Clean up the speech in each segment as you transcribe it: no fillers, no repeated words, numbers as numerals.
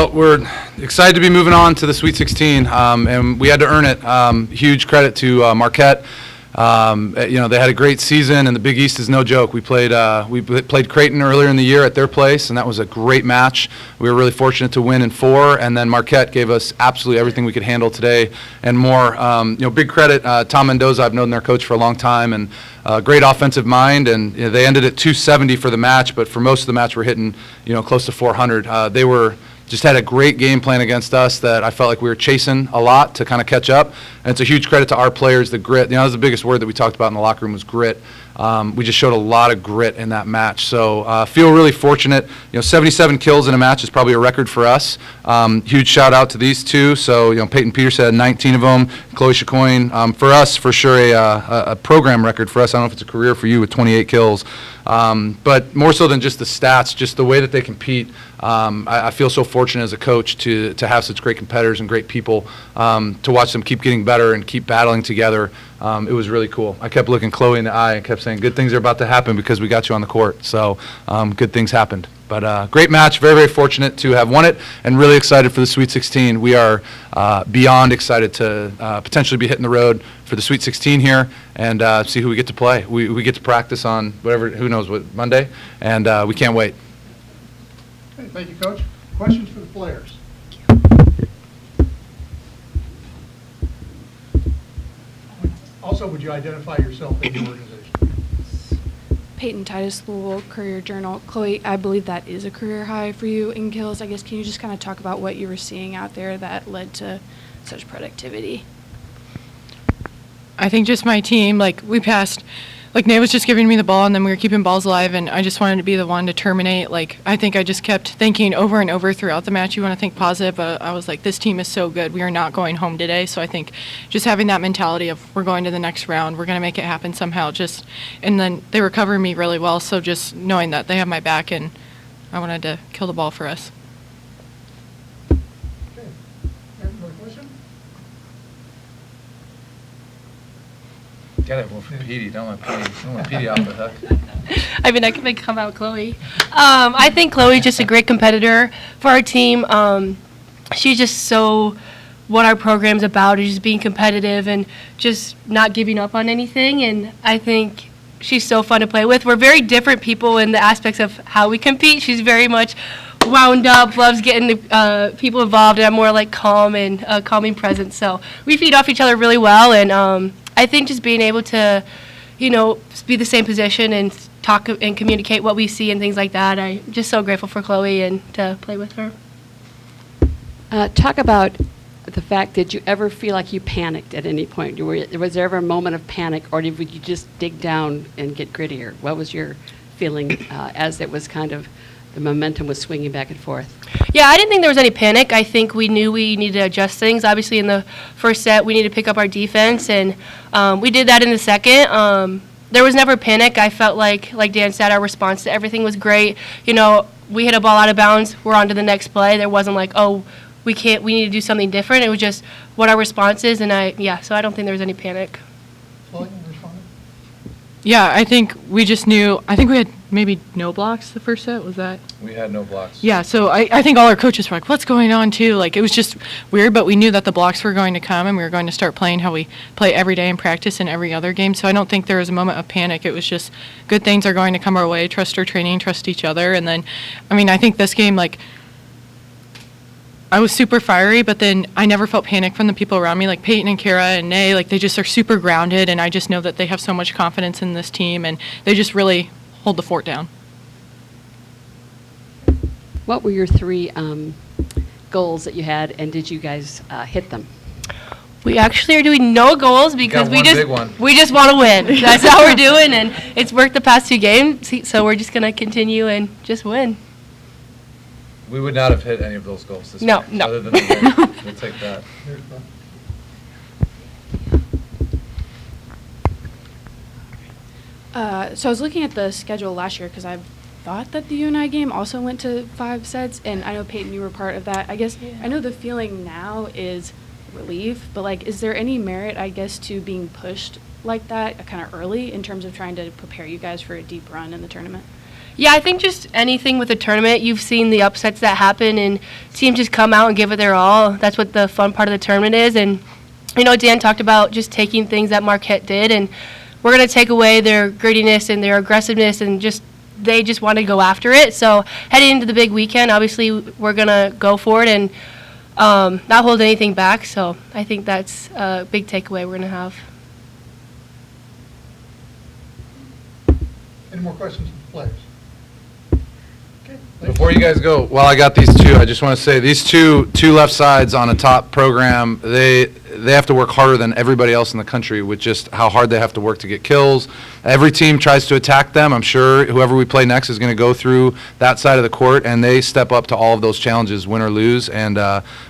Well, we're excited to be moving on to the Sweet 16, and we had to earn it. Huge credit to Marquette. They had a great season, and the Big East is no joke. We played Creighton earlier in the year at their place, and that was a great match. We were really fortunate to win in 4, and then Marquette gave us absolutely everything we could handle today and more. Big credit, Tom Mendoza. I've known their coach for a long time, and great offensive mind, and they ended at 270 for the match, but for most of the match we're hitting close to 400. They just had a great game plan against us that I felt like we were chasing a lot to kind of catch up. And it's a huge credit to our players, the grit. That was the biggest word that we talked about in the locker room was grit. We just showed a lot of grit in that match. So feel really fortunate. 77 kills in a match is probably a record for us. Huge shout out to these two. So Payton Petersen had 19 of them. Chloe Chicoine, for us, for sure a program record for us. I don't know if it's a career for you with 28 kills. But more so than just the stats, just the way that they compete. I feel so fortunate as a coach to have such great competitors and great people, to watch them keep getting better and keep battling together. It was really cool. I kept looking Chloe in the eye and kept saying, good things are about to happen because we got you on the court. So good things happened. But great match, very, very fortunate to have won it, and really excited for the Sweet 16. We are beyond excited to potentially be hitting the road for the Sweet 16 here and see who we get to play. We get to practice on who knows what, Monday, and we can't wait. Okay, thank you, Coach. Questions for the players? Also, would you identify yourself in the organization? Payton Titus, Louisville Courier Journal. Chloe, I believe that is a career high for you in kills. I guess can you just kind of talk about what you were seeing out there that led to such productivity? I think just my team, we passed, Nate was just giving me the ball, and then we were keeping balls alive, and I just wanted to be the one to terminate. I think I just kept thinking over and over throughout the match, you want to think positive, but I was like, this team is so good. We are not going home today. So I think just having that mentality of we're going to the next round, we're going to make it happen somehow. And then they were covering me really well, so just knowing that they have my back, and I wanted to kill the ball for us. Okay. Another question? Get it, well, for Petey. Don't want Petey off the hook. I mean, I can come out Chloe. I think Chloe's just a great competitor for our team. She's just so what our program's about, is just being competitive and just not giving up on anything. And I think she's so fun to play with. We're very different people in the aspects of how we compete. She's very much wound up, loves getting the, people involved, and I'm more calm and calming presence. So we feed off each other really well, and I think just being able to, be the same position and talk and communicate what we see and things like that. I'm just so grateful for Chloe and to play with her. Talk about the fact, did you ever feel like you panicked at any point? Was there ever a moment of panic, or did you just dig down and get grittier? What was your feeling as it was kind of the momentum was swinging back and forth? Yeah, I didn't think there was any panic. I think we knew we needed to adjust things. Obviously, in the first set, we needed to pick up our defense, and we did that in the second. There was never panic. I felt like Dan said, our response to everything was great. We hit a ball out of bounds, we're on to the next play. There wasn't we need to do something different. It was just what our response is, and so I don't think there was any panic. Chloe, you responded? Yeah, I think we just knew. I think we had maybe no blocks the first set. Was that? We had no blocks. Yeah, so I think all our coaches were like, what's going on, too? It was just weird, but we knew that the blocks were going to come, and we were going to start playing how we play every day in practice and every other game. So I don't think there was a moment of panic. It was just good things are going to come our way, trust our training, trust each other. And then, I think this game, I was super fiery, but then I never felt panic from the people around me, like Peyton and Kara and Nay. They just are super grounded, and I just know that they have so much confidence in this team, and they just really hold the fort down. What were your 3 goals that you had, and did you guys hit them? We actually are doing no goals because we just want to win. That's how we're doing, and it's worked the past 2 games, so we're just going to continue and just win. We would not have hit any of those goals this No, week, no. other than the win. We'll take that. So I was looking at the schedule last year because I thought that the UNI game also went to 5 sets, and I know, Peyton, you were part of that. I guess I know the feeling now is relief, but is there any merit, I guess, to being pushed like that kind of early in terms of trying to prepare you guys for a deep run in the tournament? Yeah, I think just anything with a tournament, you've seen the upsets that happen, and teams just come out and give it their all. That's what the fun part of the tournament is. And, Dan talked about just taking things that Marquette did, and we're going to take away their grittiness and their aggressiveness, and they just want to go after it. So heading into the big weekend, obviously we're going to go for it and not hold anything back. So I think that's a big takeaway we're going to have. Any more questions from the players? Okay, Before you guys go, while I got these two, I just want to say these two left sides on a top program, they have to work harder than everybody else in the country with just how hard they have to work to get kills. Every team tries to attack them. I'm sure whoever we play next is going to go through that side of the court, and they step up to all of those challenges, win or lose. And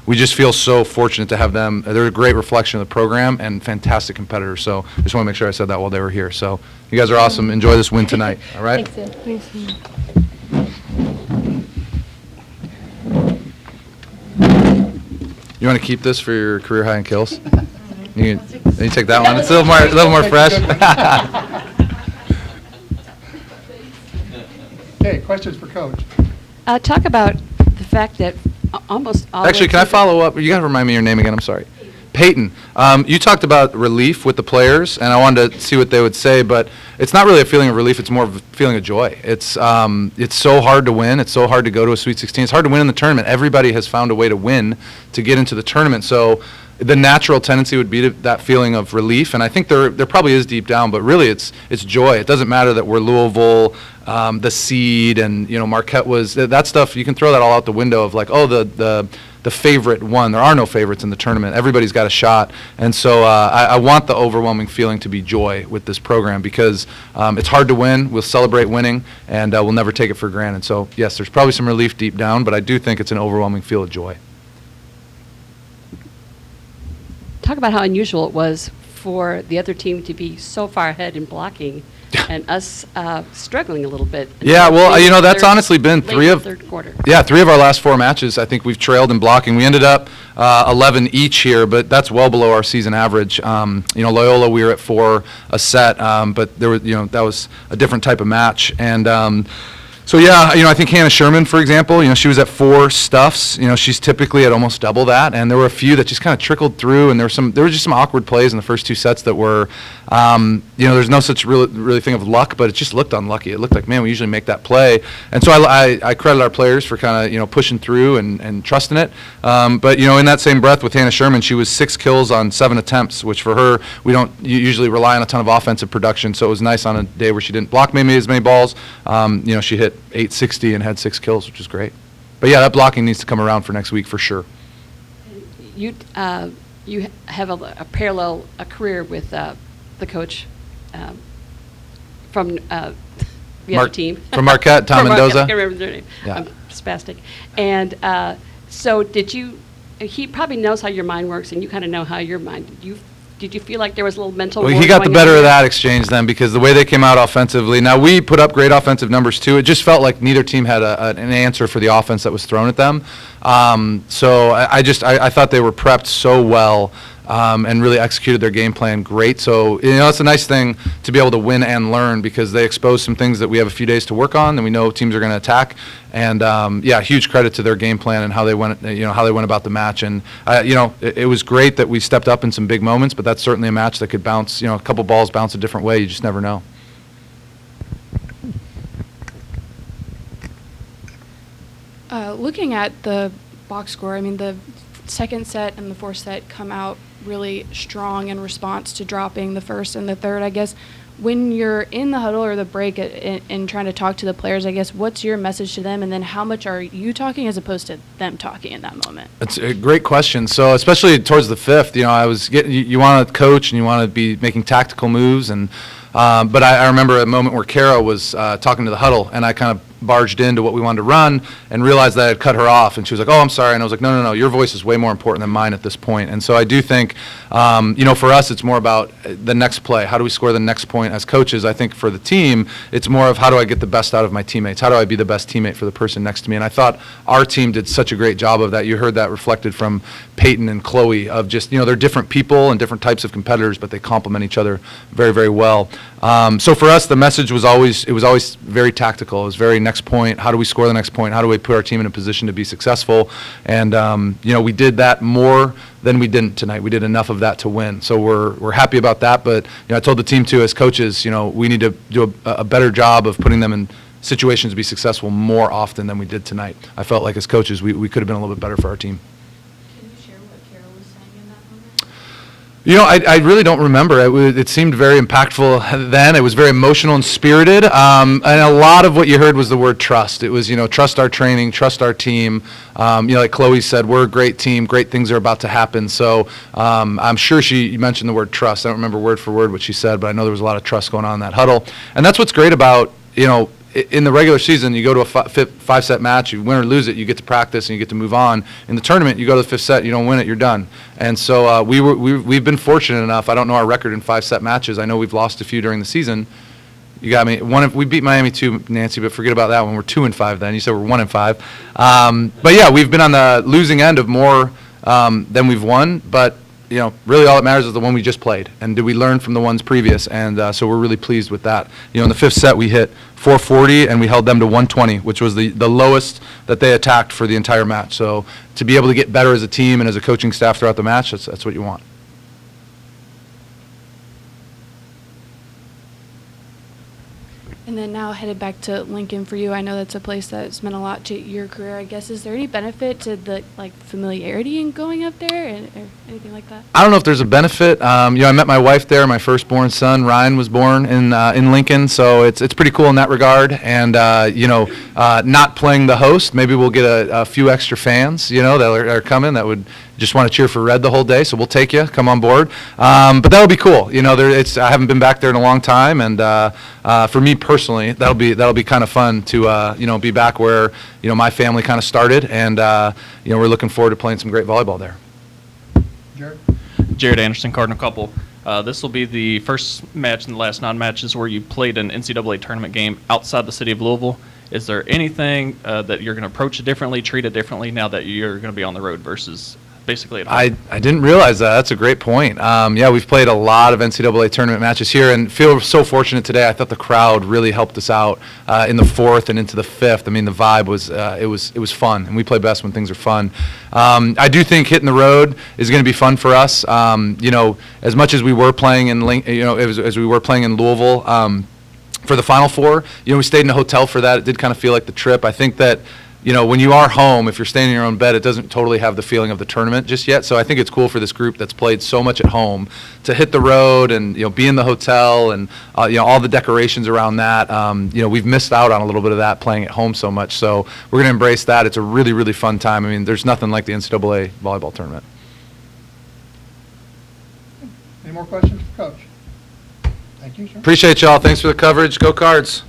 we just feel so fortunate to have them. They're a great reflection of the program and fantastic competitors. So I just want to make sure I said that while they were here. So you guys are awesome. Enjoy this win tonight. All right? Thanks, Sid. You want to keep this for your career high in kills? You take that one. It's a little more fresh. Okay, questions for Coach? Talk about the fact that almost all. Actually, can I follow up? You got to remind me your name again. I'm sorry. Payton, you talked about relief with the players, and I wanted to see what they would say, but it's not really a feeling of relief. It's more of a feeling of joy. It's so hard to win. It's so hard to go to a Sweet 16. It's hard to win in the tournament. Everybody has found a way to win to get into the tournament. So the natural tendency would be to that feeling of relief, and I think there probably is deep down, but really it's joy. It doesn't matter that we're Louisville, the seed, and Marquette was that stuff. You can throw that all out the window of like, oh, the favorite won. There are no favorites in the tournament. Everybody's got a shot. And so I want the overwhelming feeling to be joy with this program because it's hard to win. We'll celebrate winning, and we'll never take it for granted. So, yes, there's probably some relief deep down, but I do think it's an overwhelming feel of joy. Talk about how unusual it was for the other team to be so far ahead in blocking and us struggling a little bit. Yeah, well, that's honestly been third quarter. Yeah, 3 of our last 4 matches, I think we've trailed in blocking. We ended up 11 each here, but that's well below our season average. Loyola, we were at 4 a set, but there was, that was a different type of match. And so, yeah, I think Hannah Sherman, for example, she was at 4 stuffs. She's typically at almost double that. And there were a few that just kind of trickled through, and there were just some awkward plays in the first 2 sets that were, there's no such really thing of luck, but it just looked unlucky. It looked like, man, we usually make that play. And so I credit our players for kind of, pushing through and trusting it. But, in that same breath with Hannah Sherman, she was 6 kills on 7 attempts, which for her, we don't usually rely on a ton of offensive production. So it was nice on a day where she didn't block maybe as many balls. She hit 860 and had 6 kills, which is great. But yeah, that blocking needs to come around for next week for sure. You have a parallel career with the coach from the other team. From Marquette, Tom Mendoza. I can't remember their name. Yeah. I'm spastic. And so he probably knows how your mind works, and you kind of know how your mind, did you feel like there was a little mental Well, war he got the going better on of there? that exchange then because the way they came out offensively. Now, we put up great offensive numbers too. It just felt like neither team had an answer for the offense that was thrown at them. So I thought they were prepped so well and really executed their game plan great. So, that's a nice thing to be able to win and learn because they exposed some things that we have a few days to work on and we know teams are going to attack. And, huge credit to their game plan and how they went, how they went about the match. And, it was great that we stepped up in some big moments, but that's certainly a match that could bounce, a couple balls bounce a different way. You just never know. Looking at the box score, the second set and the fourth set come out really strong in response to dropping the first and the third. I guess when you're in the huddle or the break and trying to talk to the players, I guess what's your message to them, and then how much are you talking as opposed to them talking in that moment? It's a great question. So especially towards the fifth, you want to coach and you want to be making tactical moves, and but I remember a moment where Kara was talking to the huddle, and I kind of barged into what we wanted to run and realized that I had cut her off, and she was like, "Oh, I'm sorry," and I was like, "No, your voice is way more important than mine at this point." And so I do think, for us, it's more about the next play. How do we score the next point as coaches? I think for the team, it's more of how do I get the best out of my teammates? How do I be the best teammate for the person next to me? And I thought our team did such a great job of that. You heard that reflected from Payton and Chloe of just, they're different people and different types of competitors, but they complement each other very, very well. So for us, the message was always very tactical. It was very next point. How do we score the next point? How do we put our team in a position to be successful? And, we did that more than we didn't tonight. We did enough of that to win. So we're happy about that. But, I told the team too, as coaches, we need to do a better job of putting them in situations to be successful more often than we did tonight. I felt like as coaches, we could have been a little bit better for our team. Can you share what Carol was saying in that moment? I really don't remember. It seemed very impactful then. It was very emotional and spirited. And a lot of what you heard was the word trust. It was, trust our training, trust our team. Like Chloe said, we're a great team. Great things are about to happen. So I'm sure you mentioned the word trust. I don't remember word for word what she said, but I know there was a lot of trust going on in that huddle. And that's what's great about, in the regular season, you go to a five-set match, you win or lose it, you get to practice and you get to move on. In the tournament, you go to the fifth set, you don't win it, you're done. And so we've been fortunate enough. I don't know our record in five-set matches. I know we've lost a few during the season. You got me. We beat Miami too, Nancy, but forget about that one. We're 2-5 then. You said we're 1-5. But yeah, we've been on the losing end of more than we've won. But really all that matters is the one we just played, and did we learn from the ones previous? And so we're really pleased with that. In the fifth set we hit 440 and we held them to 120, which was the lowest that they attacked for the entire match. So to be able to get better as a team and as a coaching staff throughout the match, that's what you want. And then now headed back to Lincoln for you. I know that's a place that's meant a lot to your career. I guess, is there any benefit to the familiarity in going up there or anything like that? I don't know if there's a benefit. I met my wife there. My firstborn son Ryan was born in Lincoln, so it's pretty cool in that regard. And not playing the host, maybe we'll get a few extra fans, that are coming that would just want to cheer for Red the whole day. So we'll take you, come on board. But that'll be cool. I haven't been back there in a long time, and for me personally, that'll be kind of fun to be back where my family kind of started, and we're looking forward to playing some great volleyball there. Jared? Anderson, Cardinal Couple. This will be the first match in the last 9 matches where you played an NCAA tournament game outside the city of Louisville. Is there anything that you're going to approach it differently, treat it differently now that you're going to be on the road versus basically at home? I didn't realize that. That's a great point. We've played a lot of NCAA tournament matches here and feel so fortunate today. I thought the crowd really helped us out in the fourth and into the fifth. I mean, the vibe was it was fun, and we play best when things are fun. I do think hitting the road is going to be fun for us. As much as we were playing as we were playing in Louisville for the Final Four, we stayed in a hotel for that. It did kind of feel like the trip. I think that when you are home, if you're staying in your own bed, it doesn't totally have the feeling of the tournament just yet. So I think it's cool for this group that's played so much at home to hit the road and be in the hotel and all the decorations around that. We've missed out on a little bit of that playing at home so much. So we're going to embrace that. It's a really, really fun time. I mean, there's nothing like the NCAA volleyball tournament. Any more questions for Coach? Thank you, sir. Appreciate y'all. Thanks for the coverage. Go Cards.